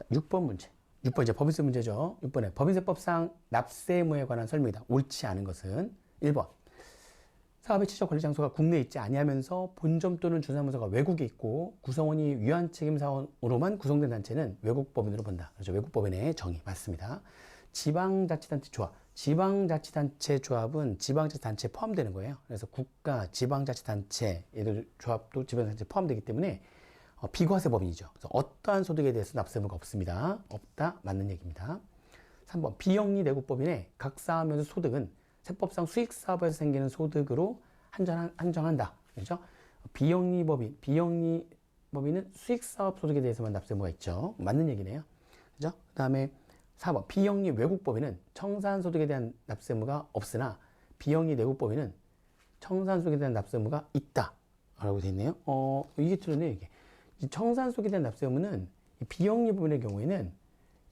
자, 6번 문제. 6번 이제 법인세 문제죠. 6번에 법인세법상 납세 의무에 관한 설명이다. 옳지 않은 것은 1번. 사업의 취적 관리 장소가 국내에 있지 아니하면서 본점 또는 주사무소가 외국에 있고 구성원이 유한 책임 사원으로만 구성된 단체는 외국 법인으로 본다. 그렇죠. 외국 법인의 정의 맞습니다. 지방자치단체 조합. 지방자치단체 조합은 지방자치단체에 포함되는 거예요. 그래서 국가, 지방자치단체, 얘들 조합도 지방자치단체에 포함되기 때문에 비과세 법인이죠. 그래서 어떠한 소득에 대해서 납세 의무가 없습니다. 없다. 맞는 얘기입니다. 3번. 비영리 내국법인의 각 사업에서 소득은 세법상 수익사업에서 생기는 소득으로 한정한다. 그렇죠? 비영리 법인은 수익사업 소득에 대해서만 납세 의무가 있죠. 맞는 얘기네요. 그죠? 그 다음에 4번. 비영리 외국법인은 청산소득에 대한 납세 의무가 없으나 비영리 내국법인은 청산소득에 대한 납세 의무가 있다. 라고 되어 있네요. 이게 틀렸네요, 이게. 청산소득에 대한 납세 의무는 비영리 법인의 경우에는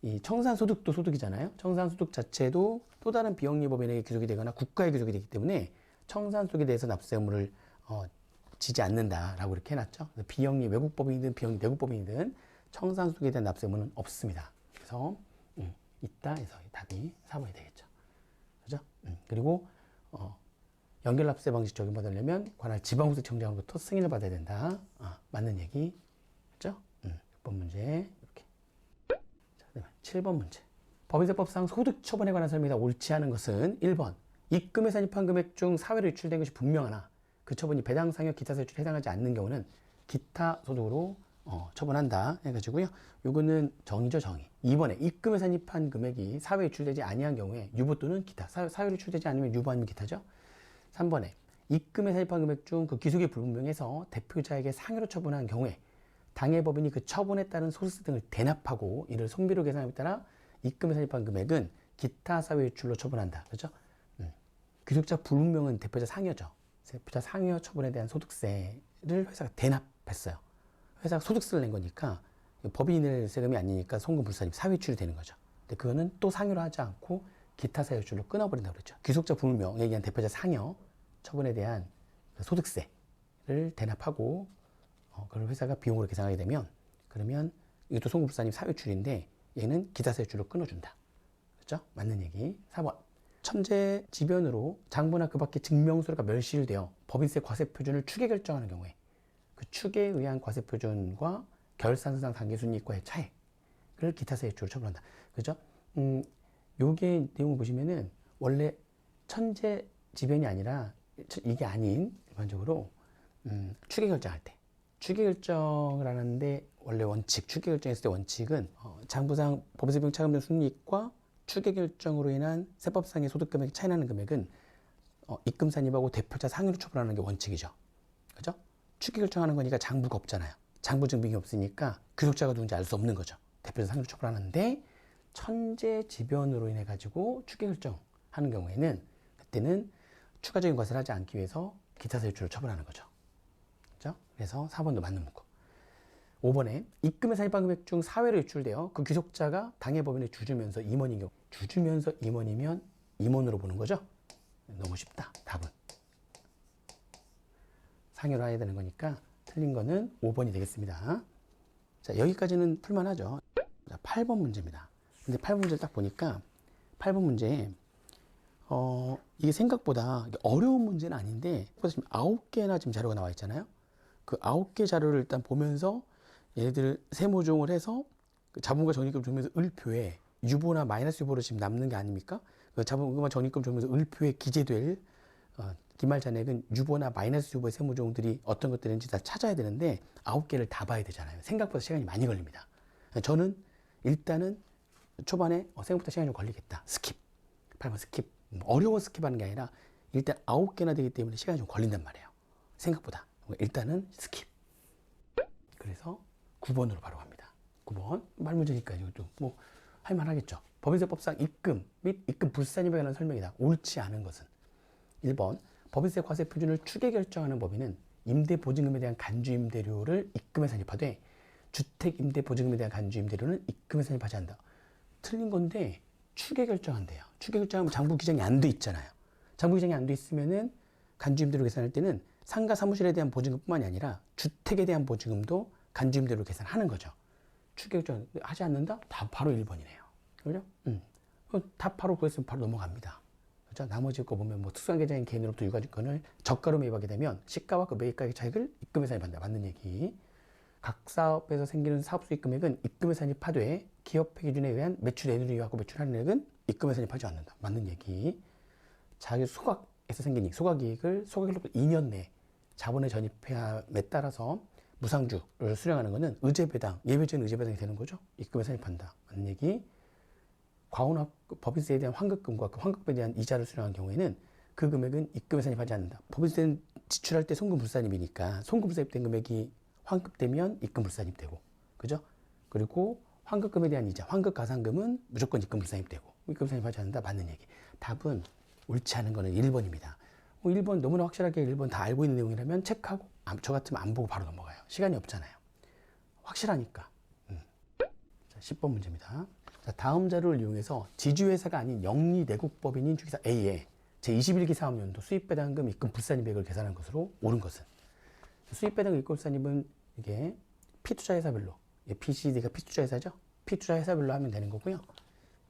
이 청산소득도 소득이잖아요. 청산소득 자체도 또 다른 비영리 법인에게 귀속이 되거나 국가에 귀속이 되기 때문에 청산소득에 대해서 납세 의무를 지지 않는다라고 이렇게 해놨죠. 그래서 비영리 외국 법인이든 비영리 내국 법인이든 청산소득에 대한 납세 의무는 없습니다. 그래서 있다 해서 답이 4번이 되겠죠. 그죠? 그리고 연결납세 방식 적용받으려면 관할 지방국세청장으로부터 승인을 받아야 된다. 맞는 얘기 했죠? 6번 문제 이렇게. 7번 문제. 법인세법상 소득 처분에 관한 설명이다. 옳지 않은 것은 1번. 입금에 산입한 금액 중 사회로 유출된 것이 분명하나 그 처분이 배당, 상여, 기타 세출에 해당하지 않는 경우는 기타 소득으로 처분한다 해가지고요. 요거는 정의죠, 정의. 2번에 입금에 산입한 금액이 사회에 유출되지 아니한 경우에 유보 또는 기타. 사회로 유출되지 않으면 유보 아니면 기타죠. 3번에 입금에 산입한 금액 중 그 기속이 불분명해서 대표자에게 상여로 처분한 경우에 당해법인이 그 처분에 따른 소득세 등을 대납하고 이를 손비로 계산함에 따라 입금에 산입한 금액은 기타 사회 유출로 처분한다. 그렇죠? 귀속자 불분명은 대표자 상여죠. 대표자 상여 처분에 대한 소득세를 회사가 대납했어요. 회사가 소득세를 낸 거니까 법인이 낼 세금이 아니니까 송금불산입 사회 유출이 되는 거죠. 근데 그거는 또 상여로 하지 않고 기타 사회 유출로 끊어버린다고 그랬죠. 귀속자 불분명에 의한 대표자 상여 처분에 대한 소득세를 대납하고 그걸 회사가 비용으로 계산하게 되면 그러면 이것도 송금불산입 사회 유출인데 얘는 기타 사회 유출로 끊어준다. 그렇죠? 맞는 얘기. 4번. 천재지변으로 장부나 그 밖의 증명서류가 멸실되어 법인세 과세표준을 추계 결정하는 경우에 그 추계에 의한 과세표준과 결산서상 단계순이익과의 차액을 기타세 유출로 처분한다. 그죠? 요게 내용을 보시면은 원래 천재지변이 아니라 이게 아닌 일반적으로 추계 결정할 때 추계 결정을 하는데 원래 원칙 추계 결정했을 때 원칙은 장부상 법인세 비용 차감된 순이익과 추계 결정으로 인한 세법상의 소득 금액이 차이나는 금액은 입금 산입하고 대표자 상여로 처분하는 게 원칙이죠. 그죠? 추계 결정하는 거니까 장부가 없잖아요. 장부 증빙이 없으니까 귀속자가 누군지 알 수 없는 거죠. 대표자 상여로 처분하는데 천재지변으로 인해 가지고 추계 결정하는 경우에는 그때는 추가적인 과세를 하지 않기 위해서 기타세 유출을 처분하는 거죠. 그죠? 그래서 4번도 맞는 문구. 5번에 입금에 산입한 금액 중 사회로 유출되어 그 귀속자가 당해법인의 주주면서 임원인 경우 주주면서 임원이면 임원으로 보는 거죠. 너무 쉽다. 답은 상여로 해야 되는 거니까 틀린 거는 5번이 되겠습니다. 자, 여기까지는 풀만하죠. 자, 8번 문제입니다. 근데 8번 문제를 딱 보니까 8번 문제에 이게 생각보다 어려운 문제는 아닌데 지금 9개나 지금 자료가 나와 있잖아요. 그 9개 자료를 일단 보면서 얘네들을 세모종을 해서 그 자본과 적립금 조면서 을표에 유보나 마이너스 유보로 지금 남는 게 아닙니까? 그 자본과 적립금 조면서 을표에 기재될 기말 잔액은 유보나 마이너스 유보의 세모종들이 어떤 것들인지 다 찾아야 되는데 9개를 다 봐야 되잖아요. 생각보다 시간이 많이 걸립니다. 저는 일단은 초반에 생각보다 시간이 좀 걸리겠다. 스킵. 8번 스킵. 어려워 스킵하는 게 아니라 일단 9개나 되기 때문에 시간이 좀 걸린단 말이에요. 생각보다. 일단은 스킵. 그래서 9번으로 바로 갑니다. 9번. 말문제니까 이것도 뭐 할만하겠죠. 법인세법상 입금 및 입금 불산입에 관한 설명이다. 옳지 않은 것은 1번. 법인세 과세 표준을 추계 결정하는 법인은 임대보증금에 대한 간주임대료를 입금에 산입하되 주택임대보증금에 대한 간주임대료는 입금에 산입하지 않는다. 틀린 건데 추계 결정한대요. 추계 결정하면 장부 기장이 안 돼 있잖아요. 장부 기장이 안 돼 있으면은 간주임대료 계산할 때는 상가 사무실에 대한 보증금뿐만이 아니라 주택에 대한 보증금도 간주임대로 계산하는 거죠. 추격전 하지 않는다? 답 바로 1번이네요. 그죠? 답 바로 구했으면 바로 넘어갑니다. 그죠? 나머지 거 보면 뭐 특수한 계좌인 개인으로부터 유가증권을 저가로 매입하게 되면 시가와 그 매입가의 차익을 입금회사에 반다. 맞는 얘기. 각 사업에서 생기는 사업 수익 금액은 입금회사 산입하되 기업회 기준에 의한 매출 내누리 이하고 매출 할인액은 입금회사 산입하지 않는다. 맞는 얘기. 자기 소각에서 생긴 소각이익을 소각일로부터 2년 내에 자본에 전입함에 따라서 무상주를 수령하는 것은 의제배당, 예외적인 의제배당이 되는 거죠. 입금회사 산입한다. 맞는 얘기. 과온화 법인세에 대한 환급금과 그 환급에 대한 이자를 수령한 경우에는 그 금액은 입금회사 산입하지 않는다. 법인세는 지출할 때 송금불산입이니까 송금불산입된 금액이 환급되면 입금불산입되고, 그죠? 그리고 환급금에 대한 이자, 환급가산금은 무조건 입금불산입되고, 입금산입하지 않는다. 맞는 얘기. 답은 옳지 않은 거는 1번입니다. 1번 너무나 확실하게 1번 다 알고 있는 내용이라면 체크하고, 저 같으면 안 보고 바로 넘어가요. 시간이 없잖아요. 확실하니까. 자, 10번 문제입니다. 자, 다음 자료를 이용해서 지주회사가 아닌 영리내국법인인 주기사 A의 제21기 사업연도 수입배당금 입금 불산입액을 계산한 것으로 옳은 것은, 수입배당금 입금 불산입은 이게 P투자회사별로, PCD가 P투자회사죠? P투자회사별로 하면 되는 거고요.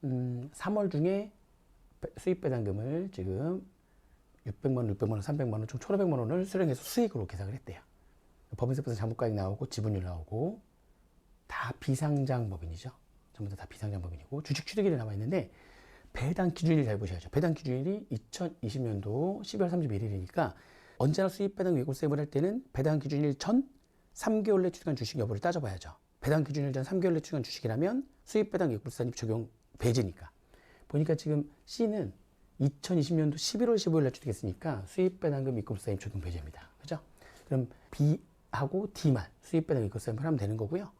3월 중에 수입배당금을 지금 600만원, 600만원, 300만원, 총 1,500만원을 수령해서 수익으로 계산을 했대요. 법인세법상 장부가액 나오고 지분율 나오고 다 비상장법인이죠. 전부 다 비상장법인이고 주식 취득일이 남아있는데 배당 기준일 잘 보셔야죠. 배당 기준일이 2020년도 12월 31일이니까 언제나 수입배당 외국세입을 할 때는 배당 기준일 전 3개월 내 취득한 주식 여부를 따져봐야죠. 배당 기준일 전 3개월 내 취득한 주식이라면 수입배당 외국산입 적용 배제니까. 보니까 지금 C는 2020년도 11월 15일 날 취득했으니까 수입배당금 입금사입 적용 배제입니다. 그죠? 그럼 B하고 D만 수입배당 입금사입을 하면 되는 거고요.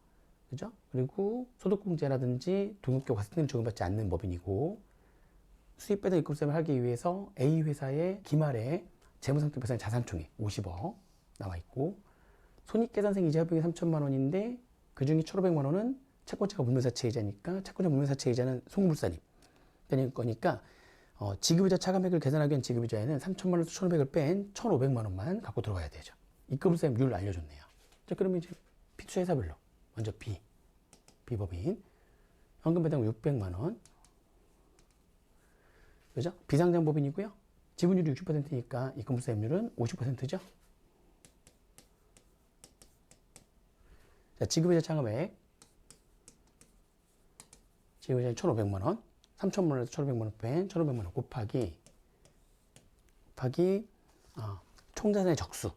그죠? 그리고 소득공제라든지 등록교 과세 등을 적용받지 않는 법인이고, 수입배당 입금사입을 하기 위해서 A 회사의 기말에 재무상태표상의 자산총액 50억 나와 있고, 손익계산생 이자 합병이 3천만 원인데 그 중에 1,500만 원은 채권자가 물면사채이자니까 채권자 물면사채이자는 송금불산입 되는 거니까 지급이자 차감액을 계산하기 위한 지급이자에는 3천만 원에서 1,500을 뺀 1,500만 원만 갖고 들어가야 되죠. 입금불산입률 알려줬네요. 자, 그러면 이제 P투자회사별로 먼저 B법인 현금배당 600만 원, 그죠? 비상장법인이고요. 지분율이 60%니까 입금불산입률은 50%죠. 자, 지급이자 차감액 지급이자 1,500만 원, 3천만 원에서 1,500만 원 뺀 1,500만 원 곱하기 총자산의 적수,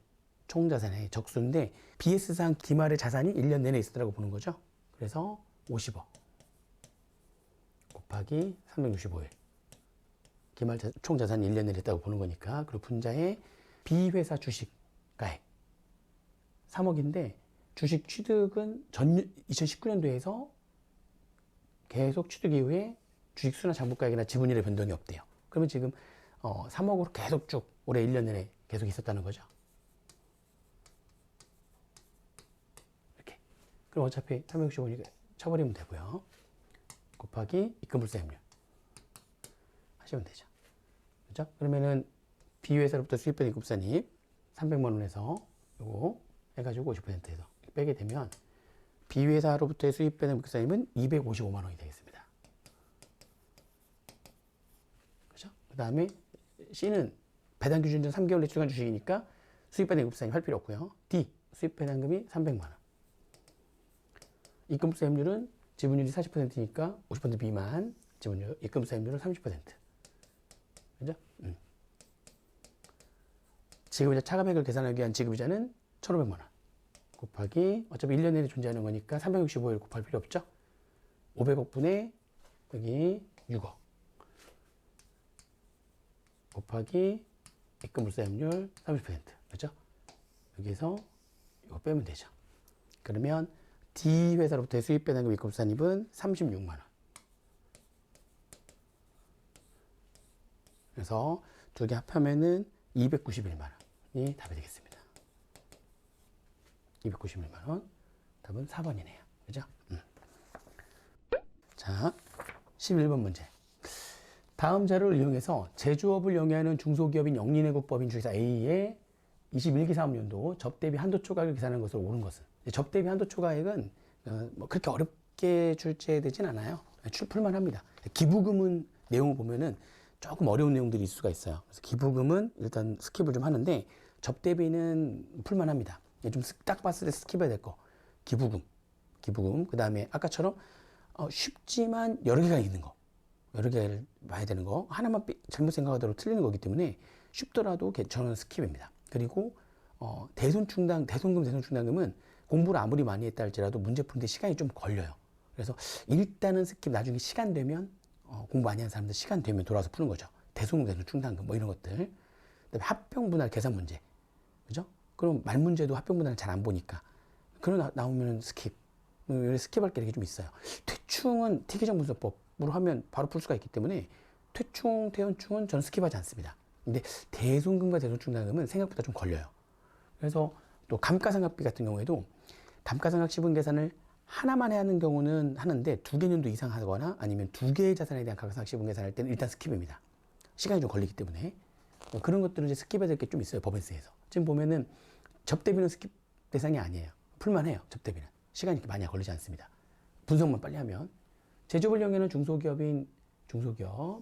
총자산의 적수인데 BS상 기말의 자산이 1년 내내 있었다고 보는 거죠. 그래서 50억 곱하기 365일 기말 총자산이 1년 내내 있다고 보는 거니까, 그리고 분자의 B회사 주식가액 3억인데 주식 취득은 2019년도에서 계속 취득 이후에 주식수나 장부가액이나 지분율의 변동이 없대요. 그러면 지금 3억으로 계속 쭉 올해 1년 내내 계속 있었다는 거죠. 이렇게. 그럼 어차피 365니까 쳐버리면 되고요. 곱하기 입금불산입률 하시면 되죠. 그죠? 그러면은 B회사로부터 수입된 입금산입 300만 원에서 요거 해가지고 50%에서 빼게 되면 B회사로부터의 수입되는 입금산입은 255만 원이 되겠습니다. 그죠? 그 다음에 C는 배당 기준 전 3개월 내 취득한 주식이니까 수입배당 입금산입 할 필요 없고요. D 수입배당금이 300만 원. 입금수입률은 지분율이 40%니까 50% 미만 지분율, 입금수입률은 30%. 그죠? 지급이자 차감액을 계산하기 위한 지급이자는 1,500만 원. 곱하기, 어차피 1년 내내 존재하는 거니까 365일 곱할 필요 없죠? 500억 분의 여기 6억. 곱하기 입금불사임률 30%. 그죠? 여기서 이거 빼면 되죠. 그러면 D회사로부터의 수입배당금 입금산입은 36만 원. 그래서 두 개 합하면은 291만 원이 답이 되겠습니다. 291만 원. 답은 4번이네요. 그죠? 자, 11번 문제. 다음 자료를 이용해서 제조업을 영위하는 중소기업인 영리내국법인 주기사 A의 21기 사업연도 접대비 한도초과액을 계산하는 것으로 옳은 것은, 접대비 한도초과액은 뭐 그렇게 어렵게 출제되진 않아요. 풀만 합니다. 기부금은 내용을 보면은 조금 어려운 내용들이 있을 수가 있어요. 그래서 기부금은 일단 스킵을 좀 하는데 접대비는 풀만 합니다. 좀 딱 봤을 때 스킵해야 될 거. 기부금. 그 다음에 아까처럼 쉽지만 여러 개가 있는 거. 여러 개를 봐야 되는 거. 하나만 잘못 생각하도록 틀리는 거기 때문에 쉽더라도 저는 스킵입니다. 그리고 대손충당금은 공부를 아무리 많이 했다 할지라도 문제 푸는데 시간이 좀 걸려요. 그래서 일단은 스킵, 나중에 시간 되면 공부 많이 하는 사람들 시간 되면 돌아와서 푸는 거죠. 대손충당금 뭐 이런 것들. 그다음에 합병분할 계산 문제. 그죠? 그럼 말 문제도 합병분할을 잘 안 보니까. 그런 나오면 스킵. 스킵할 게 이렇게 좀 있어요. 퇴충은 티계정분석법으로 하면 바로 풀 수가 있기 때문에 퇴원충은 저는 스킵하지 않습니다. 근데 대손금과 대손충당금은 생각보다 좀 걸려요. 그래서 또 감가상각비 같은 경우에도 감가상각 시분 계산을 하나만 해야 하는 경우는 하는데 2개년도 이상 하거나 아니면 2개의 자산에 대한 감가상각 시분 계산할 때는 일단 스킵입니다. 시간이 좀 걸리기 때문에. 그런 것들은 이제 스킵해야 될 게 좀 있어요. 법인세에서. 지금 보면은 접대비는 스킵 대상이 아니에요. 풀만 해요. 접대비는. 시간이 이렇게 많이 걸리지 않습니다. 분석만 빨리 하면. 제조업령에는 중소기업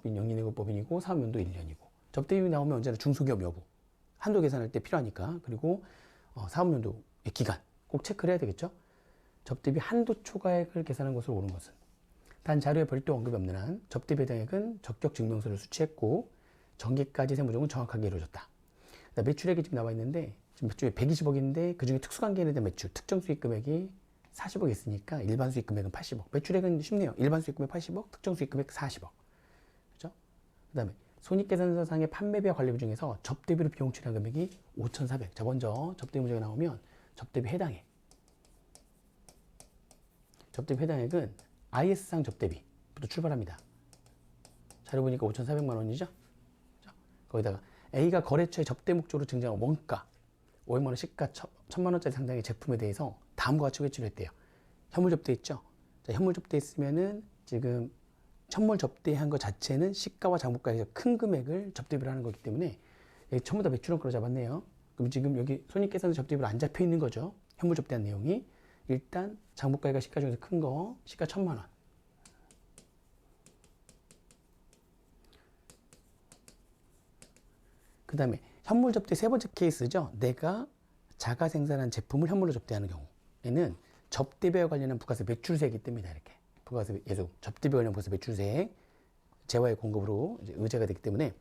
영리내고법인이고 사업연도 1년이고 접대비 나오면 언제나 중소기업 여부 한도 계산할 때 필요하니까. 그리고 사업연도의 기간 꼭 체크를 해야 되겠죠. 접대비 한도 초과액을 계산한 것으로 옳은 것은 단 자료에 별도 언급이 없는 한 접대비 해당액은 적격 증명서를 수취했고 전기까지 세무조정은 정확하게 이루어졌다. 매출액이 지금 나와 있는데 지금 매출액 120억인데 그중에 특수관계인에 대한 매출 특정 수익 금액이 40억 있으니까 일반 수익 금액은 80억. 매출액은 쉽네요. 일반 수익 금액 80억, 특정 수익 금액 40억. 그죠? 그다음에 손익계산서상의 판매비와 관리비 중에서 접대비로 비용 처리한 금액이 5,400. 자, 먼저 접대비 문제가 나오면 접대비 해당액은 IS상 접대비부터 출발합니다. 자료 보니까 5,400만 원이죠? 거기다가 A가 거래처의 접대 목적으로 증정한 원가 500만 원 시가 1,000만 원짜리 상당의 제품에 대해서 다음과 같이 회치를 했대요. 현물 접대했죠? 자, 현물 접대했으면은 지금 현물 접대한 것 자체는 시가와 장부가에서 큰 금액을 접대비를 하는 거기 때문에 전부 다 매출원가로 잡았네요. 그럼 지금 여기 손익계산서 접대비로 안 잡혀 있는 거죠. 현물 접대한 내용이. 일단 장부가가 시가 중에서 큰 거 시가 1,000만 원. 그 다음에 현물 접대 세 번째 케이스죠. 내가 자가 생산한 제품을 현물로 접대하는 경우에는 접대비와 관련한 부가세 매출세액이 뜹니다. 이렇게 부가세 예속 접대비 관련 부가세 매출세액 재화의 공급으로 이제 의제가 되기 때문에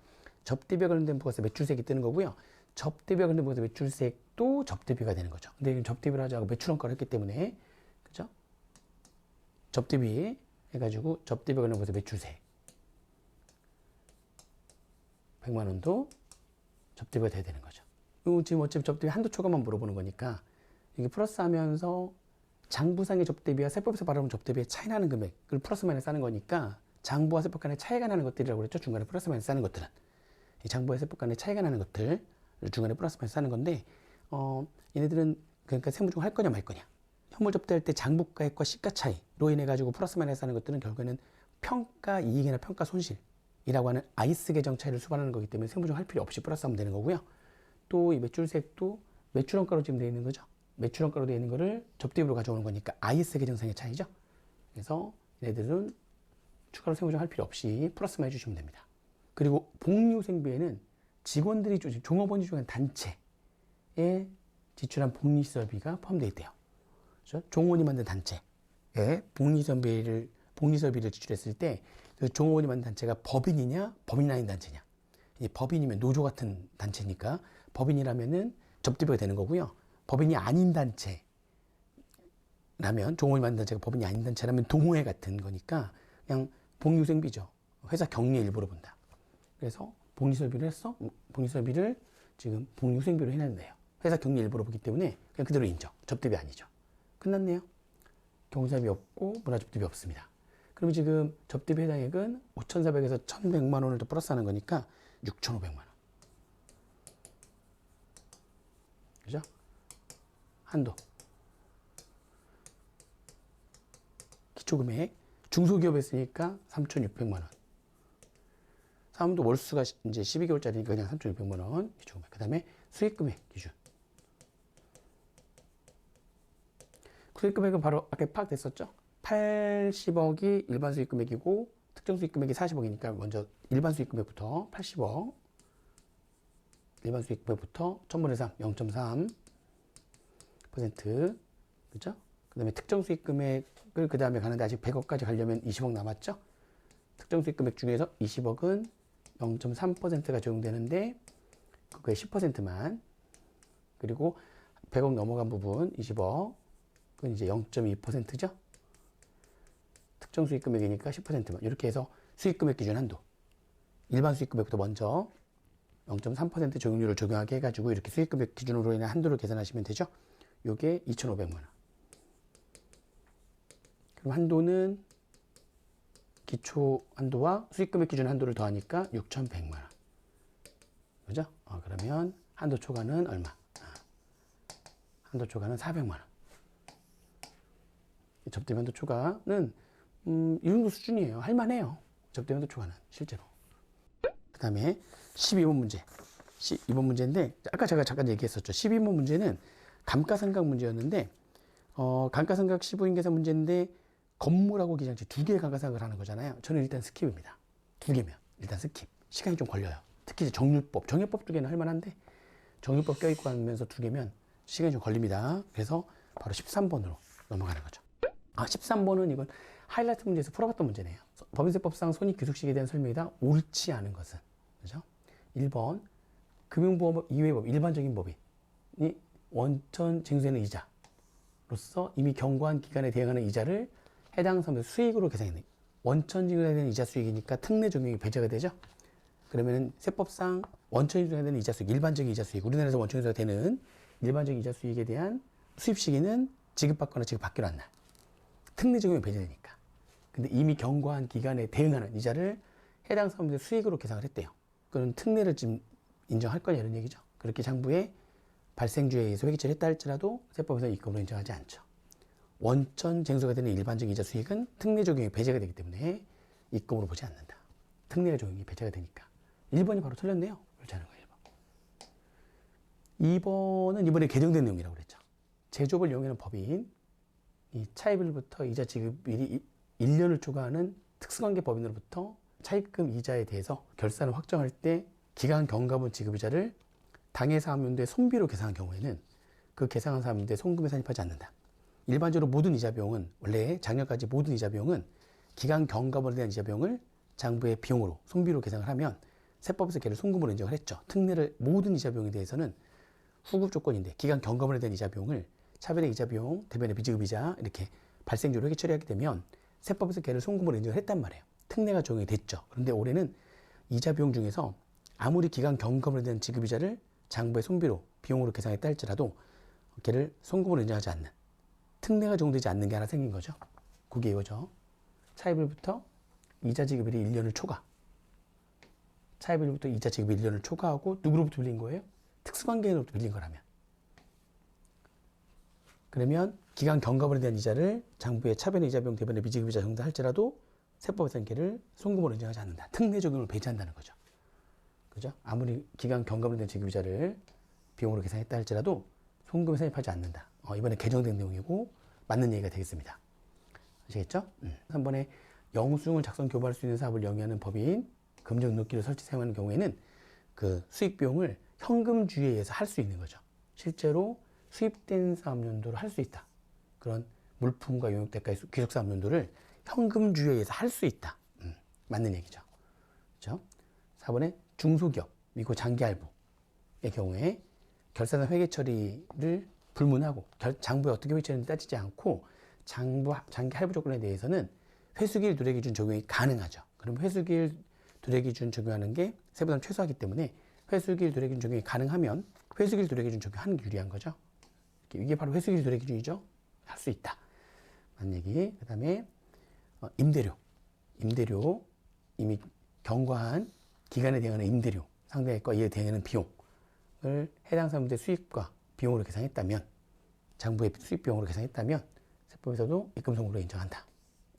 접대비와 관련된 부가세 매출세액이 뜨는 거고요. 접대비와 관련된 부가세 매출세액도 접대비가 되는 거죠. 근데 지금 접대비를 하지 않고 매출원가를 했기 때문에 그죠? 접대비 해가지고 접대비와 관련된 부가세 매출세액 100만 원도 접대비가 돼야 되는 거죠. 지금 어차피 접대비 한도 초과만 물어보는 거니까 이게 플러스 하면서 장부상의 접대비와 세법에서 바라보는 접대비의 차이 나는 금액을 플러스 마이너스 하는 거니까 장부와 세법 간의 차이가 나는 것들이라고 그랬죠. 중간에 플러스 마이너스 하는 것들은. 이 장부와 세법 간의 차이가 나는 것들 중간에 플러스 마이너스 하는 건데 얘네들은 그러니까 세무조정 할 거냐 말 거냐. 현물 접대할 때 장부가액과 시가 차이로 인해 가지고 플러스 마이너스 하는 것들은 결국에는 평가 이익이나 평가 손실이라고 하는 아이스 계정 차이를 수반하는 거기 때문에 세무조정 할 필요 없이 플러스 하면 되는 거고요. 또 이 매출세액도 매출원가로 지금 되어 있는 거죠. 매출원가로 되어 있는 거를 접대비로 가져오는 거니까 IS 계정상의 차이죠. 그래서 얘네들은 추가로 세무조정 할 필요 없이 플러스만 해주시면 됩니다. 그리고 복리후생비에는 직원들이 종업원이 중요한 단체에 지출한 복리시설비가 포함되어 있대요. 그렇죠? 종업원이 만든 단체에 복리시설비를 지출했을 때 그 종업원이 만든 단체가 법인이냐 법인 아닌 단체냐. 법인이면 노조 같은 단체니까 법인이라면은 접대비가 되는 거고요. 법인이 아닌 단체라면 종업원이 만든 단체가 법인이 아닌 단체라면 동호회 같은 거니까 그냥 복리후생비죠. 회사 경리의 일부로 본다. 그래서 복리설비를 했어? 복리설비를 지금 복리후생비로 해낸대요. 회사 경리 일부로 보기 때문에 그냥 그대로 인정. 접대비 아니죠. 끝났네요. 경사비 없고 문화접대비 없습니다. 그럼 지금 접대비 해당액은 5,400에서 1,100만 원을 더 플러스하는 거니까 6,500만 원. 그죠? 한도. 기초금액. 중소기업에 쓰니까 3,600만 원. 사업도 월수가 이제 12개월짜리니까 그냥 3,600만 원 기초금액. 그 다음에 수익금액 기준. 수익금액은 바로 아까 파악됐었죠? 80억이 일반 수익 금액이고 특정 수익 금액이 40억이니까 먼저 일반 수익 금액부터 80억 일반 수익 금액부터 1000분의 3 0.3% 그죠? 그 다음에 특정 수익 금액을 그 다음에 가는데 아직 100억까지 가려면 20억 남았죠? 특정 수익 금액 중에서 20억은 0.3%가 적용되는데 그거의 10%만 그리고 100억 넘어간 부분 20억은 이제 0.2%죠? 특정 수익 금액이니까 10%만 이렇게 해서 수익 금액 기준 한도 일반 수익 금액부터 먼저 0.3% 적용률을 적용하게 해가지고 이렇게 수익 금액 기준으로 인한 한도를 계산하시면 되죠? 요게 2,500만 원. 그럼 한도는 기초 한도와 수익 금액 기준 한도를 더하니까 6,100만 원. 그죠? 그러면 한도 초과는 얼마? 한도 초과는 400만 원. 접대비 한도 초과는 이 정도 수준이에요. 할만해요. 접대비 한도 초과는 실제로. 그 다음에 12번 문제. 12번 문제인데 아까 제가 잠깐 얘기했었죠. 12번 문제는 감가상각 문제였는데 감가상각 시부인 계산 문제인데 건물하고 기장지 두 개의 감가상각을 하는 거잖아요. 저는 일단 스킵입니다. 두 개면 일단 스킵. 시간이 좀 걸려요. 특히 이제 정률법 두 개는 할만한데 정률법 껴있고 하면서 두 개면 시간이 좀 걸립니다. 그래서 바로 13번으로 넘어가는 거죠. 13번은 이건 하이라이트 문제에서 풀어봤던 문제네요. 법인세법상 손익귀속식에 대한 설명이다. 옳지 않은 것은 그죠? 1번 금융보험법 이외의 법 일반적인 법인이 원천 징수되는 이자로서 이미 경과한 기간에 대응하는 이자를 해당 사업의 수익으로 계산했네. 원천 징수되는 이자 수익이니까 특례 적용이 배제가 되죠. 그러면은 세법상 원천 징수되는 이자 수익, 일반적인 이자 수익, 우리나라에서 원천 징수가 되는 일반적인 이자 수익에 대한 수입 시기는 지급받거나 지급받기로 한 날. 특례 적용이 배제되니까. 근데 이미 경과한 기간에 대응하는 이자를 해당 사업의 수익으로 계산을 했대요. 그런 특례를 지금 인정할 거냐 이런 얘기죠. 그렇게 장부에 발생주에 의해서 회계처리를 했다 할지라도 세법에서 이익금으로 인정하지 않죠. 원천 쟁수가 되는 일반적 이자 수익은 특례 적용이 배제가 되기 때문에 이익금으로 보지 않는다. 특례 적용이 배제가 되니까. 1번이 바로 틀렸네요. 그렇지 않은 거예요. 2번은 이번에 개정된 내용이라고 그랬죠. 제조업을 이용하는 법인 이 차입일부터 이자 지급일이 1년을 초과하는 특수관계 법인으로부터 차입금 이자에 대해서 결산을 확정할 때 기간 경과분 지급이자를 당해 사업연도의 손비로 계산한 경우에는 그 계산한 사업연도에 송금에 산입하지 않는다. 일반적으로 모든 이자 비용은 원래 작년까지 모든 이자 비용은 기간 경과분에 대한 이자 비용을 장부의 비용으로 손비로 계산을 하면 세법에서 걔를 송금으로 인정을 했죠. 특례를 모든 이자 비용에 대해서는 후급 조건인데 기간 경과분에 대한 이자 비용을 차변의 이자 비용, 대변의 비지급 이자 이렇게 발생주로 회계 처리하게 되면 세법에서 걔를 송금으로 인정을 했단 말이에요. 특례가 적용이 됐죠. 그런데 올해는 이자 비용 중에서 아무리 기간 경과분에 대한 지급 이자를 장부의 손비로 비용으로 계산했다 할지라도 걔를 송금으로 인정하지 않는 특례가 적용되지 않는 게 하나 생긴 거죠. 그게 이거죠. 차입일부터 이자 지급일이 1년을 초과. 차입일부터 이자 지급이 1년을 초과하고 누구로부터 빌린 거예요? 특수관계인으로부터 빌린 거라면. 그러면 기간 경과분에 대한 이자를 장부의 차변의 이자 비용, 대변의 비지급 이자 정도 할지라도 세법에서는 걔를 송금으로 인정하지 않는다. 특례 적용을 배제한다는 거죠. 그죠? 아무리 기간 경과분에 대한 지급 이자를 비용으로 계산했다 할지라도 송금에 산입하지 않는다. 이번에 개정된 내용이고 맞는 얘기가 되겠습니다. 아시겠죠? 3번에 영수증을 작성 교부할 수 있는 사업을 영위하는 법인 금전 등록기를 설치 사용하는 경우에는 그 수익 비용을 현금주의에 의해서 할 수 있는 거죠. 실제로 수입된 사업연도를 할 수 있다. 그런 물품과 용역대가의 귀속사업연도를 현금주의에 의해서 할 수 있다. 맞는 얘기죠. 그렇죠? 4번에 중소기업, 미국 장기할부의 경우에 결산상 회계 처리를 불문하고 장부에 어떻게 회계 처리인지 따지지 않고 장기 할부 조건에 대해서는 회수기일 누락 기준 적용이 가능하죠. 그럼 회수기일 누락 기준 적용하는 게 세부담 최소하기 때문에 회수기일 누락 기준 적용이 가능하면 회수기일 누락 기준 적용하는 게 유리한 거죠. 이게 바로 회수기일 누락 기준이죠. 할 수 있다. 맞는 얘기. 그 다음에 임대료 이미 경과한 기간에 대응하는 임대료 상대액과 이에 대응하는 비용을 해당 사업의 수익과 비용으로 계산했다면 장부의 수익 비용으로 계산했다면 세법에서도 입금송으로 인정한다.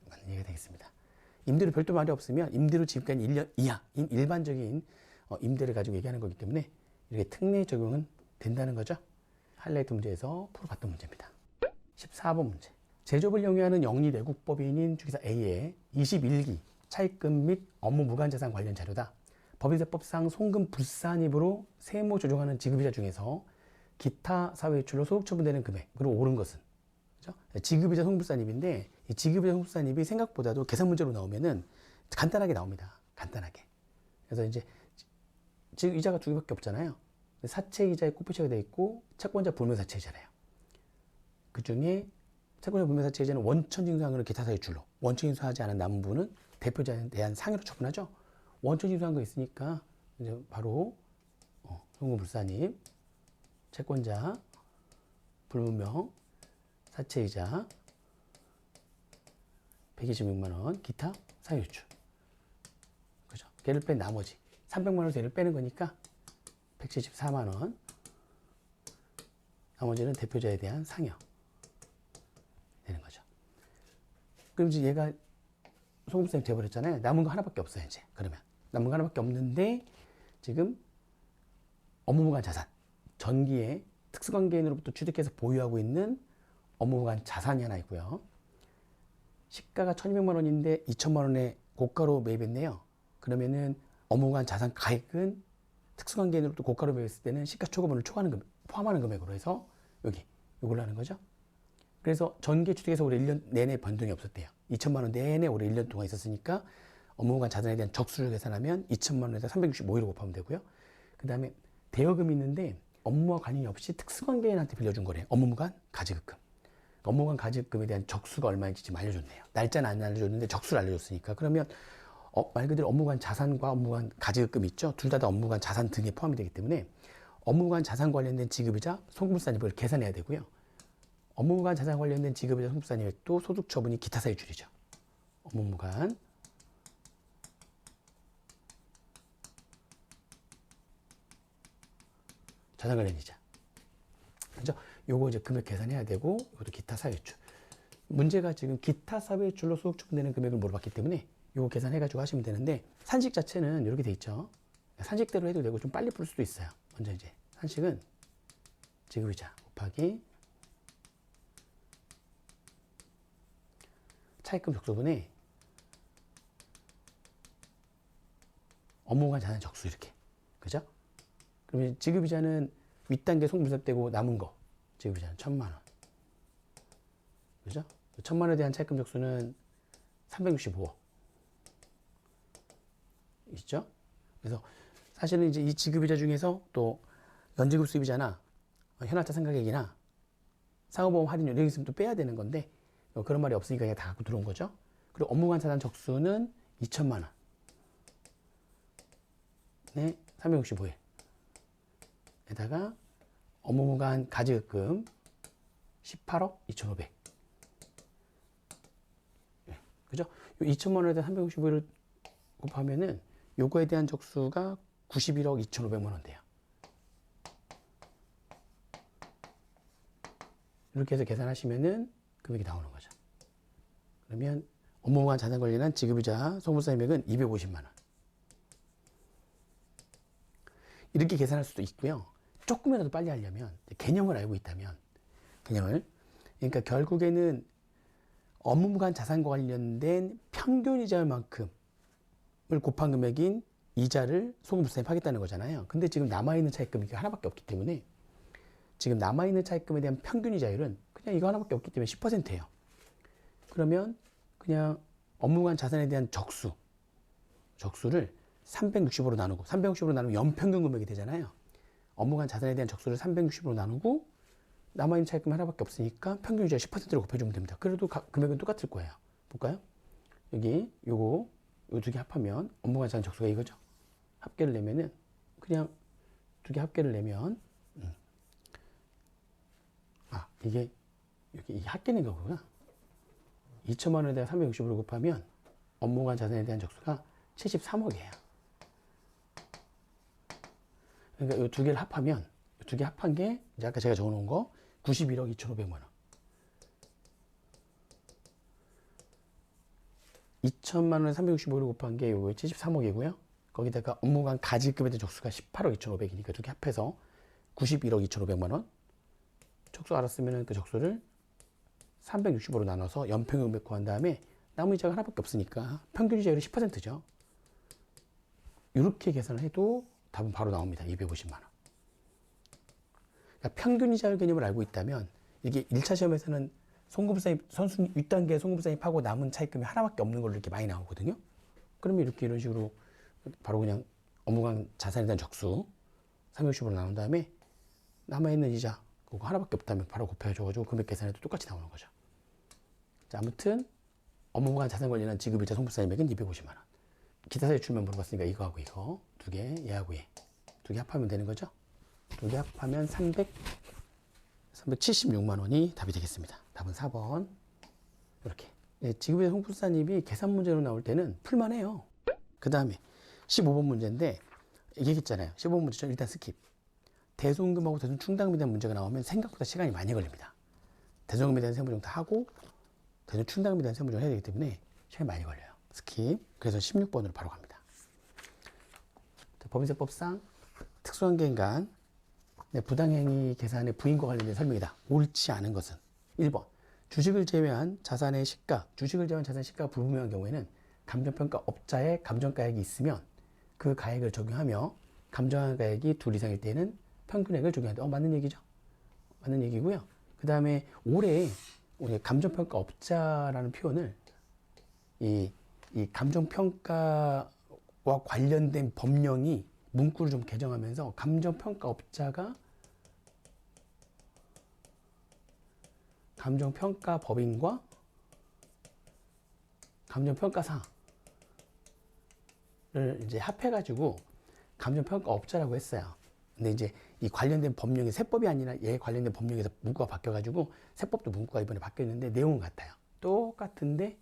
맞는 얘기가 되겠습니다. 임대료 별도 말이 없으면 임대료 지급기간 1년 이하인 일반적인 임대를 가지고 얘기하는 거기 때문에 이렇게 특례 적용은 된다는 거죠. 하이라이트 문제에서 풀어봤던 문제입니다. 14번 문제. 제조업을 영위하는 영리내국법인인 주기사 A의 21기 차입금 및 업무 무관자산 관련 자료다. 법인세법상 송금 불산입으로 세무 조정하는 지급이자 중에서 기타 사회출로 소득 처분되는 금액으로 옳은 것은, 그죠? 지급이자 송불산입인데 이 지급이자 송불산입이 생각보다도 계산 문제로 나오면은 간단하게 나옵니다. 간단하게. 그래서 이제 지금 이자가 두 개밖에 없잖아요. 사채 이자에 꽃표시가 되어 있고 채권자 불명사채 이자래요. 그 중에 채권자 불명사채 이자는 원천 징수한 기타 사회출로, 원천 징수하지 않은 남은 부분은 대표자에 대한 상해로 처분하죠. 원천 징수한 거 있으니까 이제 바로 송금 불산입, 채권자 불분명 사채이자 126만 원 기타 사유출, 그죠? 걔를 뺀 나머지 300만 원에서 얘를 빼는 거니까 174만 원, 나머지는 대표자에 대한 상여 되는 거죠. 그럼 이제 얘가 송금세입 돼버렸잖아요. 남은 거 하나밖에 없어요. 이제 그러면 남은 거 하나밖에 없는데 지금 업무무관 자산, 전기에 특수관계인으로부터 취득해서 보유하고 있는 업무무관 자산이 하나 있고요. 시가가 1200만 원인데 2000만 원에 고가로 매입했네요. 그러면은 업무무관 자산 가액은 특수관계인으로부터 고가로 매입했을 때는 시가초과분을 포함하는 금액으로 해서 여기 이걸로 하는 거죠. 그래서 전기에 취득해서 올해 1년 내내 변동이 없었대요. 2000만 원 내내 올해 1년 동안 있었으니까 업무무관 자산에 대한 적수를 계산하면 2000만 원에다 365일을 곱하면 되고요. 그 다음에 대여금이 있는데 업무와 관련이 없이 특수관계인한테 빌려준 거래요. 업무무관 가지급금. 업무무관 가지급금에 대한 적수가 얼마인지 지금 알려줬네요. 날짜는 안 알려줬는데 적수를 알려줬으니까. 그러면 말 그대로 업무무관 자산과 업무무관 가지급금이 있죠. 둘 다 업무무관 자산 등에 포함이 되기 때문에 업무무관 자산 관련된 지급이자 송금불산입을 계산해야 되고요. 업무무관 자산 관련된 지급이자 송금불산입도 소득처분이 기타 사유출이죠. 업무무관 자산 관련 이자. 그죠? 요거 이제 금액 계산해야 되고, 이것도 기타 사유출. 문제가 지금 기타 사유출로 소득 처분되는 금액을 물어봤기 때문에 요거 계산해가지고 하시면 되는데, 산식 자체는 이렇게 돼 있죠. 산식대로 해도 되고 좀 빨리 풀 수도 있어요. 먼저 이제 산식은 지급이자 곱하기 차입금 적소분의 업무무관 자산 적수 이렇게. 그죠? 그러면 지급이자는 윗단계 송불산되고 남은 거 지급이자는 1000만 원. 그죠? 1000만 원에 대한 차입금 적수는 365억 있죠? 그래서 사실은 이제 이 지급이자 중에서 또 연지급 수입이자나 현황자 상가액이나 상호보험 할인율 이런 게 있으면 또 빼야 되는 건데 그런 말이 없으니까 그냥 다 갖고 들어온 거죠. 그리고 업무무관 자산 적수는 2천만 원. 네, 365일. 에다가 업무무관 가지급금 18억 2,500. 네, 그죠? 요 2천만 원에다 365일을 곱하면은 요거에 대한 적수가 91억 2,500만 원 돼요. 이렇게 해서 계산하시면은 금액이 나오는 거죠. 그러면 업무무관 자산 관련한 지급이자 송금불산입액은 250만 원. 이렇게 계산할 수도 있고요. 조금이라도 빨리 하려면 개념을 알고 있다면 그러니까 결국에는 업무무관 자산과 관련된 평균이자만큼을 곱한 금액인 이자를 송금불산입하겠다는 거잖아요. 근데 지금 남아있는 차입금이 하나밖에 없기 때문에 지금 남아있는 차입금에 대한 평균이자율은 그냥 이거 하나밖에 없기 때문에 10%예요. 그러면 그냥 업무무관 자산에 대한 적수를 360으로 나누고 360으로 나누면 연평균 금액이 되잖아요. 업무관 자산에 대한 적수를 360으로 나누고 남아있는 차입금 하나밖에 없으니까 평균이자 10%를 곱해주면 됩니다. 그래도 금액은 똑같을 거예요. 볼까요? 여기 요거 요 두 개 합하면 업무관 자산 적수가 이거죠. 합계를 내면은 그냥 두 개 합계를 내면 이게 여기 이 합계는 거구나. 2천만 원에 대한 360으로 곱하면 업무관 자산에 대한 적수가 73억이에요. 그러니까 이 두 개를 합하면 이 두 개 합한 게 이제 아까 제가 적어놓은 거 91억 2,500만 원. 2천만 원에 365를 곱한 게 요거 73억이고요. 거기다가 업무관 가지급에 대한 적수가 18억 2,500이니까 두 개 합해서 91억 2,500만 원. 적수 알았으면 그 적수를 365로 나눠서 연평균 구한 다음에 남은 이자가 하나밖에 없으니까 평균 이자율이 10%죠. 이렇게 계산을 해도 답은 바로 나옵니다. 250만 원. 그러니까 평균 이자율 개념을 알고 있다면 이게 1차 시험에서는 송금사입 선수 윗단계 송금사입하고 남은 차입금이 하나밖에 없는 걸로 이렇게 많이 나오거든요. 그러면 이렇게 이런 식으로 바로 그냥 업무강 자산에 대한 적수 360으로 나눈 다음에 남아있는 이자 그거 하나밖에 없다면 바로 곱해줘가지고 금액 계산해도 똑같이 나오는 거죠. 자, 아무튼 업무보관 자산 관련한 지급일자 송부사임액은 250만 원. 기타 제출만 물어봤으니까 이거하고 이거 두 개, 얘하고 얘 두 개 합하면 되는 거죠. 두 개 합하면 376만 원이 답이 되겠습니다. 답은 4번. 이렇게. 예, 지급일자 송부사님이 계산 문제로 나올 때는 풀만해요. 그 다음에 15번 문제인데 얘기했잖아요. 15번 문제 좀 일단 스킵. 대손금하고 대손 충당금에 대한 문제가 나오면 생각보다 시간이 많이 걸립니다. 대손금에 대한 세무조정 다 하고 대손 충당금에 대한 세무조정을 해야 되기 때문에 시간이 많이 걸려요. 스킵. 그래서 16번으로 바로 갑니다. 법인세법상 특수관계인간 부당행위 계산의 부인과 관련된 설명이다. 옳지 않은 것은 1번 주식을 제외한 자산의 시가, 주식을 제외한 자산의 시가가 불분명한 경우에는 감정평가업자의 감정가액이 있으면 그 가액을 적용하며 감정한 가액이 둘 이상일 때는 평균액을 적용한다. 맞는 얘기죠? 맞는 얘기고요. 그 다음에 올해 감정평가업자라는 표현을 이 감정평가와 관련된 법령이 문구를 좀 개정하면서 감정평가업자가 감정평가법인과 감정평가사를 이제 합해가지고 감정평가업자라고 했어요. 근데 이제 이 관련된 법령이 세법이 아니라 얘 관련된 법령에서 문구가 바뀌어가지고 세법도 문구가 이번에 바뀌었는데 내용은 같아요. 똑같은데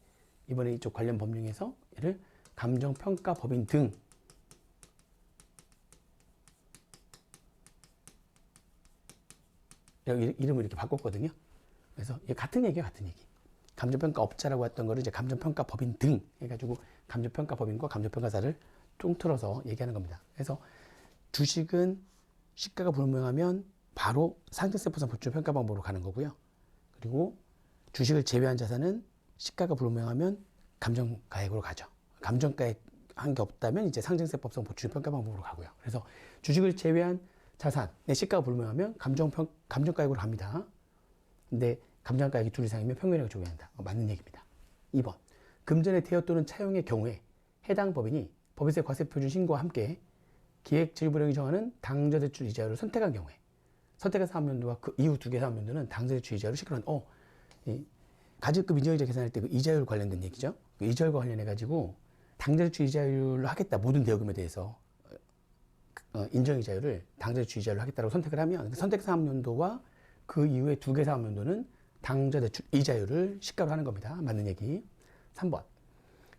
이번에 이쪽 관련 법령에서 얘를 감정평가법인 등 이름을 이렇게 바꿨거든요. 그래서 같은 얘기예요, 같은 얘기. 감정평가업자라고 했던 거를 이제 감정평가법인 등 해가지고 감정평가법인과 감정평가사를 통틀어서 얘기하는 겁니다. 그래서 주식은 시가가 불분명하면 바로 상증세법상 보충평가 방법으로 가는 거고요. 그리고 주식을 제외한 자산은 시가가 불분명하면 감정가액으로 가죠. 감정가액 한 게 없다면 이제 상증세법상 보충평가 방법으로 가고요. 그래서 주식을 제외한 자산의 시가가 불분명하면 감정가액으로 갑니다. 근데 감정가액이 둘 이상이면 평균액을 적용한다. 맞는 얘기입니다. 2번 금전의 대여 또는 차용의 경우에 해당 법인이 법인세 과세표준 신고와 함께 기획재정부령이 정하는 당좌대출 이자율을 선택한 경우에 선택한 사업연도와 그 이후 두 개 사업연도는 당좌대출 이자율을 시끄러운 가지급 인정이자 계산할 때 그 이자율 관련된 얘기죠. 그 이자율과 관련해가지고 당좌대출 이자율로 하겠다. 모든 대여금에 대해서 인정이자율을 당좌대출 이자율로 하겠다고 선택을 하면 선택 사업연도와 그 이후에 두 개 사업연도는 당좌대출 이자율을 시가로 하는 겁니다. 맞는 얘기. 3번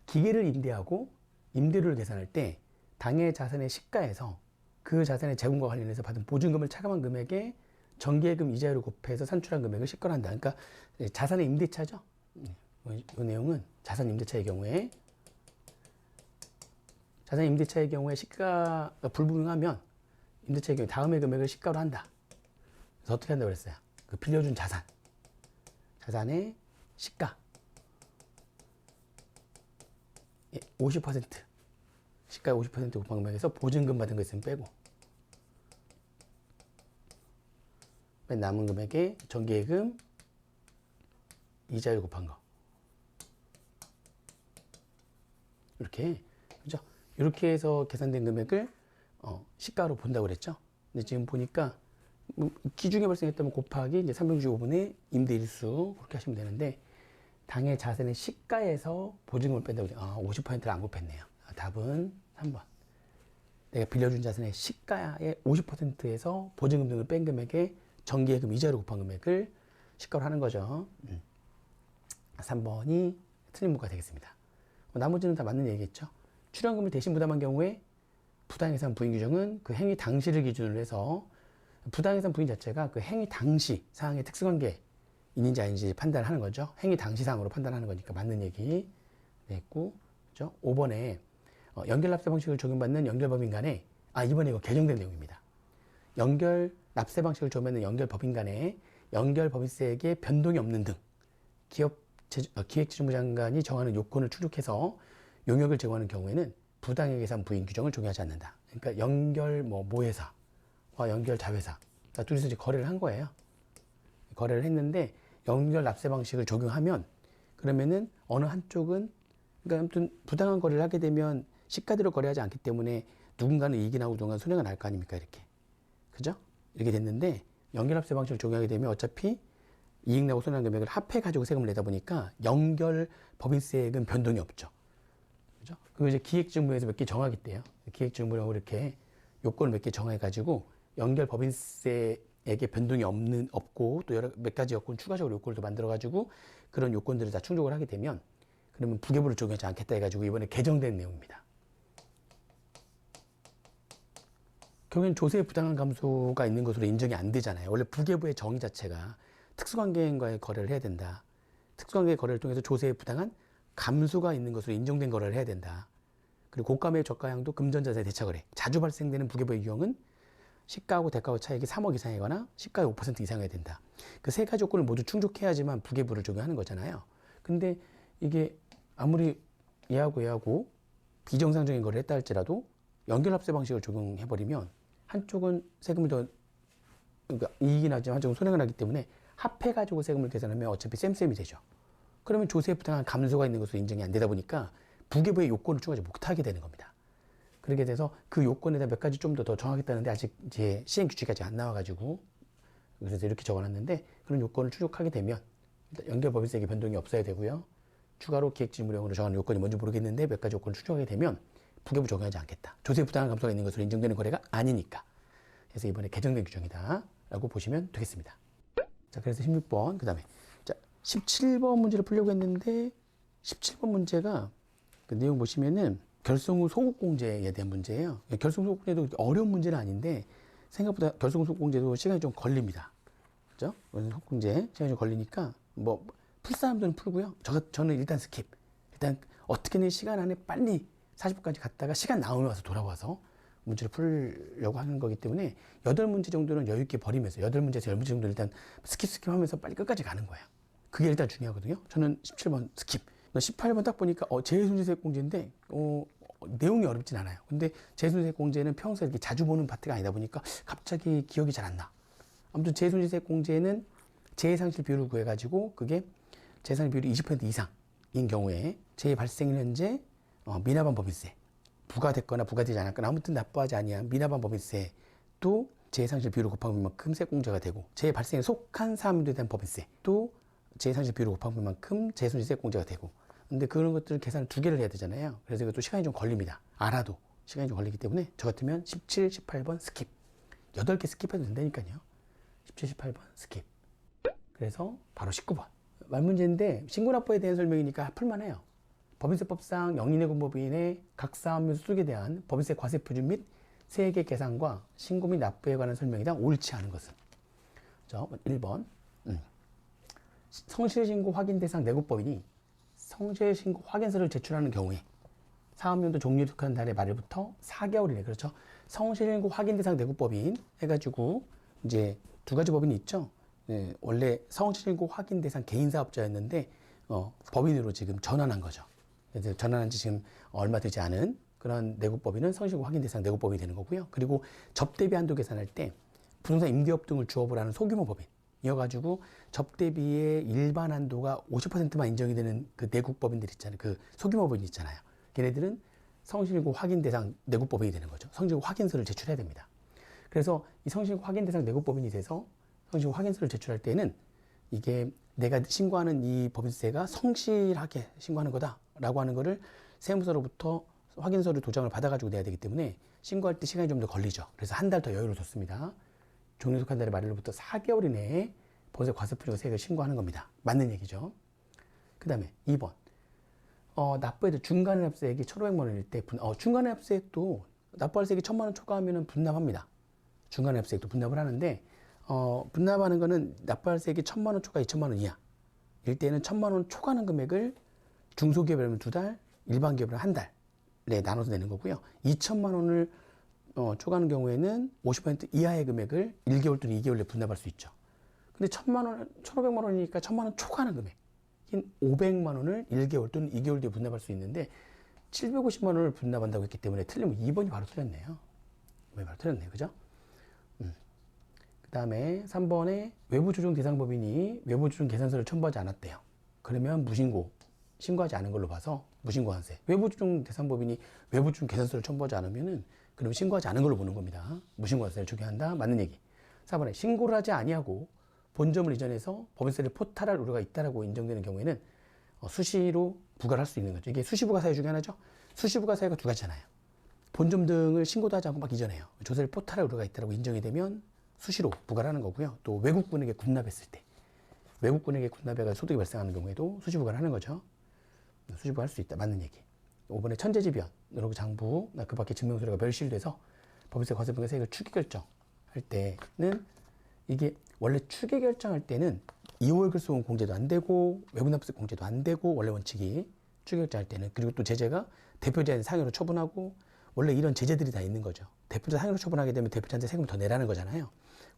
기계를 임대하고 임대료를 계산할 때 당해 자산의 시가에서 그 자산의 재분과 관련해서 받은 보증금을 차감한 금액에 정기예금 이자율을 곱해서 산출한 금액을 시가로 한다. 그러니까 자산의 임대차죠. 이 내용은 자산 임대차의 경우에 자산 임대차의 경우에 시가가 불분명하면 임대차의 경우에 다음의 금액을 시가로 한다. 그래서 어떻게 한다고 그랬어요? 그 빌려준 자산의 시가 50% 시가 50% 곱한 금액에서 보증금 받은 거 있으면 빼고 남은 금액에 정기예금 이자율 곱한 거 이렇게 그죠? 이렇게 해서 계산된 금액을 시가로 본다고 그랬죠? 근데 지금 보니까 기중에 발생했다면 곱하기 이제 365분의 임대일수 그렇게 하시면 되는데 당해 자산의 시가에서 보증금을 뺀다고 50%를 안 곱했네요. 답은 3번. 내가 빌려준 자산의 시가의 50%에서 보증금 등을 뺀 금액에 정기예금 이자로 곱한 금액을 시가로 하는 거죠. 3번이 틀린 문구가 되겠습니다. 나머지는 다 맞는 얘기겠죠. 출연금을 대신 부담한 경우에 부당해산 부인 규정은 그 행위 당시를 기준으로 해서 부당해산 부인 자체가 그 행위 당시 사항의 특수관계 있는지 아닌지 판단하는 거죠. 행위 당시 사항으로 판단하는 거니까 맞는 얘기 됐고, 그죠? 5번에 연결납세 방식을 적용받는 연결법인 간에 이번에 이거 개정된 내용입니다. 연결납세 방식을 적용받는 연결법인 간에 연결법인세액에 변동이 없는 등 기획재정부 장관이 정하는 요건을 충족해서 용역을 제공하는 경우에는 부당액 예산 부인 규정을 적용하지 않는다. 그러니까 연결 모회사와 연결 자회사 둘이서 이제 거래를 한 거예요. 거래를 했는데 연결 납세 방식을 적용하면 그러면은 어느 한쪽은 그러니까 아무튼 부당한 거래를 하게 되면 시가대로 거래하지 않기 때문에 누군가는 이익이 나고 누군가는 손해가 날 거 아닙니까 이렇게. 그죠? 이렇게 됐는데 연결납세 방식을 적용하게 되면 어차피 이익 나고 손해난 금액을 합해가지고 세금을 내다 보니까 연결 법인세액은 변동이 없죠. 그죠? 그리고 이제 기획재정부에서 몇 개 정하겠대요. 기획재정부라고 이렇게 요건을 몇 개 정해가지고 연결 법인세액에 변동이 없고 또 여러 몇 가지 요건 추가적으로 요건을 또 만들어가지고 그런 요건들을 다 충족을 하게 되면 그러면 부계부를 적용하지 않겠다 해가지고 이번에 개정된 내용입니다. 결국엔 조세의 부당한 감소가 있는 것으로 인정이 안 되잖아요. 원래 부계부의 정의 자체가 특수관계인과의 거래를 해야 된다. 특수관계의 거래를 통해서 조세의 부당한 감소가 있는 것으로 인정된 거래를 해야 된다. 그리고 고가매입 저가량도 금전자산 대차거래. 자주 발생되는 부계부의 유형은 시가하고 대가의 차익이 3억 이상이거나 시가의 5% 이상이어야 된다. 그 세 가지 요건을 모두 충족해야지만 부계부를 적용하는 거잖아요. 근데 이게 아무리 얘하고 비정상적인 거래를 했다 할지라도 연결합세 방식을 적용해버리면 한쪽은 세금을 더 그러니까 이익이 나지만 한쪽은 손해가 나기 때문에 합해가지고 세금을 계산하면 어차피 쌤쌤이 되죠. 그러면 조세에 부당한 감소가 있는 것으로 인정이 안 되다 보니까 부계부의 요건을 충족하지 못하게 되는 겁니다. 그렇게 돼서 그 요건에다 몇 가지 좀 더 정하겠다는데 아직 이제 시행 규칙이 아직 안 나와가지고 그래서 이렇게 적어놨는데 그런 요건을 충족하게 되면 연결 법인세액의 변동이 없어야 되고요. 추가로 기획재정부령으로 정하는 요건이 뭔지 모르겠는데 몇 가지 요건을 충족하게 되면 부계부 적용하지 않겠다. 조세 부당한 감소가 있는 것으로 인정되는 거래가 아니니까. 그래서 이번에 개정된 규정이다 라고 보시면 되겠습니다. 자, 그래서 16번 그 다음에 자 17번 문제를 풀려고 했는데 17번 문제가 그 내용 보시면은 결손 후 소급공제에 대한 문제예요. 결손 후 소급공제도 어려운 문제는 아닌데 생각보다 결손 후 소급공제도 시간이 좀 걸립니다. 그죠? 소급공제 시간이 좀 걸리니까 뭐 풀 사람들은 풀고요. 저는 일단 스킵. 일단 어떻게든 시간 안에 빨리 40분까지 갔다가 시간 나오면 와서 돌아와서 문제를 풀려고 하는 거기 때문에 8문제 정도는 여유 있게 버리면서 8문제에서 10문제 정도는 일단 스킵하면서 빨리 끝까지 가는 거예요. 그게 일단 중요하거든요. 저는 17번 스킵. 18번 딱 보니까 재해손실세액공제인데 내용이 어렵진 않아요. 근데 재해손실세액공제는 평소에 이렇게 자주 보는 파트가 아니다 보니까 갑자기 기억이 잘 안 나. 아무튼 재해손실세액공제는 재해상실 비율을 구해가지고 그게 재해상실 비율이 20% 이상인 경우에 재해 발생 현재 미납한 법인세 부과됐거나 부과되지 않았거나 아무튼 납부하지 아니한 미납한 법인세 또 재해상실 비율을 곱한 만큼 세공제가 되고 재해 발생에 속한 사람들에 대한 법인세 또 재해상실 비율을 곱한 만큼 재해손실세공제가 되고 근데 그런 것들을 계산을 2개를 해야 되잖아요. 그래서 이것도 시간이 좀 걸립니다. 알아도 시간이 좀 걸리기 때문에 저 같으면 17, 18번 스킵 8개 스킵해도 된다니까요. 17, 18번 스킵. 그래서 바로 19번 말문제인데 신고납부에 대한 설명이니까 풀만해요. 법인세법상 영인회군법인의 각 사업료 수수에 대한 법인세 과세 표준 및 세액의 계산과 신고 및 납부에 관한 설명이다. 옳지 않은 것은 1번 성실신고 확인 대상 내국법인이 성실신고 확인서를 제출하는 경우에 사업연도 종료한 달의 말일부터 4개월이네. 그렇죠? 성실신고 확인 대상 내국법인 해가지고 이제 2가지 법인이 있죠. 네, 원래 성실신고 확인 대상 개인사업자였는데 법인으로 지금 전환한 거죠. 그래서 전환한 지 지금 얼마 되지 않은 그런 내국법인은 성실신고 확인 대상 내국법인이 되는 거고요. 그리고 접대비 한도 계산할 때 부동산 임대업 등을 주업을 하는 소규모 법인 이어가지고 접대비의 일반 한도가 50%만 인정이 되는 그 내국법인들 있잖아요. 그 소규모 법인 있잖아요. 걔네들은 성실신고 확인 대상 내국법인이 되는 거죠. 성실신고 확인서를 제출해야 됩니다. 그래서 이 성실신고 확인 대상 내국법인이 돼서 성실신고 확인서를 제출할 때는 이게 내가 신고하는 이 법인세가 성실하게 신고하는 거다라고 하는 거를 세무서로부터 확인서를 도장을 받아가지고 내야 되기 때문에 신고할 때 시간이 좀 더 걸리죠. 그래서 한 달 더 여유를 뒀습니다. 종료속한 달의 말일로부터 4개월 이내에 법인세 과세표준 세액을 신고하는 겁니다. 맞는 얘기죠. 그 다음에 2번 납부해도 중간납세액이 1,500만 원일 때 중간납세액도 납부할 세액이 1,000만 원 초과하면 분납합니다. 중간납세액도 분납을 하는데 분납하는 거는 납부할 세액이 1,000만 원 초과 2,000만 원 이하 일 때는 1,000만 원 초과하는 금액을 중소기업이라면 2달, 일반 기업이라면 한 달에 나눠서 내는 거고요. 2,000만 원을 초과하는 경우에는 50% 이하의 금액을 1개월 또는 2개월 내에 분납할 수 있죠. 근데 1,000만 원, 1,500만 원이니까 1,000만 원 초과하는 금액 원칙인 500만 원을 1개월 또는 2개월 뒤에 분납할 수 있는데 750만 원을 분납한다고 했기 때문에 틀리면 2번이 바로 틀렸네요. 2번이 바로 틀렸네요. 그죠? 그 다음에 3번에 외부 조정 대상 법인이 외부 조정 계산서를 첨부하지 않았대요. 그러면 무신고, 신고하지 않은 걸로 봐서 무신고한세. 외부 조정 대상 법인이 외부 조정 계산서를 첨부하지 않으면은 그럼 신고하지 않은 걸로 보는 겁니다. 무신고한세를 적용한다. 맞는 얘기. 4번에 신고를 하지 아니하고 본점을 이전해서 법인세를 포탈할 우려가 있다라고 인정되는 경우에는 수시로 부과를 할 수 있는 거죠. 이게 수시부가 사유 중에 하나죠. 수시부가 사유가 두 가지잖아요. 본점 등을 신고도 하지 않고 막 이전해요. 조세를 포탈할 우려가 있다라고 인정이 되면 수시로 부과를 하는 거고요. 또 외국군에게 군납했을 때 외국군에게 군납해가 소득이 발생하는 경우에도 수시 부과를 하는 거죠. 수시 부과할 수 있다. 맞는 얘기. 5번에 천재지변, 노로그 장부, 그 밖에 증명서류가 멸실돼서 법인세 과세분의 세액을 추계 결정할 때는 이게 원래 추계 결정할 때는 2월 글소금 공제도 안 되고 외부납세 공제도 안 되고 원래 원칙이 추계 결정할 때는 그리고 또 제재가 대표자인 상여로 처분하고 원래 이런 제재들이 다 있는 거죠. 대표자 상여로 처분하게 되면 대표자한테 세금을 더 내라는 거잖아요.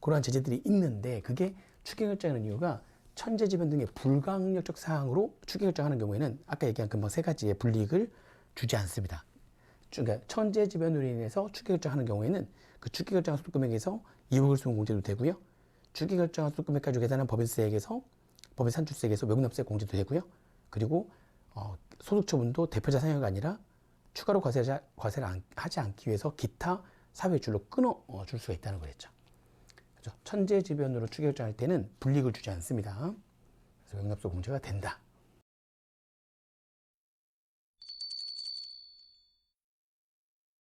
그러한 제재들이 있는데 그게 추계 결정하는 이유가 천재지변 등의 불가항력적 사항으로 추계 결정하는 경우에는 아까 얘기한 금방 세 가지의 불이익을 주지 않습니다. 그러니까 천재지변으로 인해서 추계 결정하는 경우에는 그 추계 결정한 소득금액에서 2월 글소금 공제도 되고요. 추계 결정한 소득금액 가지고 계산한 법인세액에서 법인 산출세액에서 외국납세 공제도 되고요. 그리고 소득처분도 대표자 상여가 아니라 추가로 과세를 하지 않기 위해서 기타 사회줄로 끊어줄 수가 있다는 거겠죠. 그렇죠? 천재지변으로 추계 결정할 때는 불이익을 주지 않습니다. 그래서 외국납세 공제가 된다.